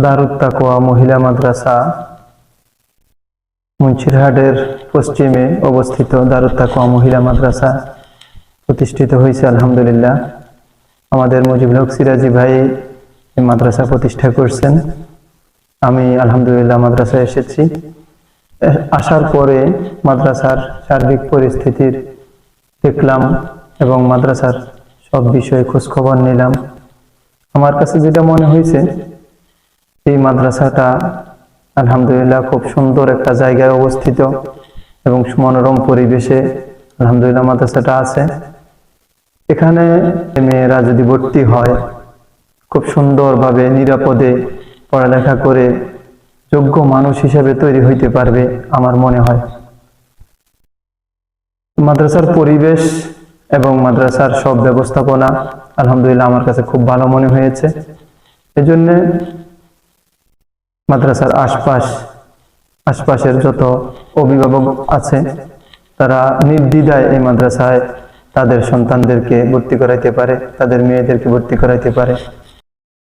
দারুত তাকওয়া মহিলা মাদ্রাসা মুন্সিরহাটের পশ্চিমে অবস্থিত দারুত তাকওয়া মহিলা মাদ্রাসা প্রতিষ্ঠিত হয়েছে আলহামদুলিল্লাহ। আমাদের মুজিবুল হক সিরাজি ভাই এই মাদ্রাসা প্রতিষ্ঠা করছেন। আমি আলহামদুলিল্লাহ মাদ্রাসায় এসেছি। আসার পরে মাদ্রাসার সার্বিক পরিস্থিতির দেখলাম এবং মাদ্রাসার সব বিষয়ে খোঁজখবর নিলাম। আমার কাছে যেটা মনে হয়েছে, এই মাদ্রাসাটা আলহামদুলিল্লাহ খুব সুন্দর একটা জায়গায় অবস্থিত এবং মনোরম পরিবেশে আলহামদুলিল্লাহ মাদ্রাসাটা আছে। এখানে মেয়েরা যদি ভর্তি হয় খুব সুন্দরভাবে নিরাপদে পড়ালেখা করে যোগ্য মানুষ হিসেবে তৈরি হইতে পারবে আমার মনে হয়। মাদ্রাসার পরিবেশ এবং মাদ্রাসার সব ব্যবস্থাপনা আলহামদুলিল্লাহ আমার কাছে খুব ভালো মনে হয়েছে। এজন্য মাদ্রাসার আশপাশের যত অভিভাবক আছে তারা নির্দ্বিধায় এই মাদ্রাসায় তাদের সন্তানদেরকে ভর্তি করাইতে পারে, তাদের মেয়েদেরকে ভর্তি করাইতে পারে।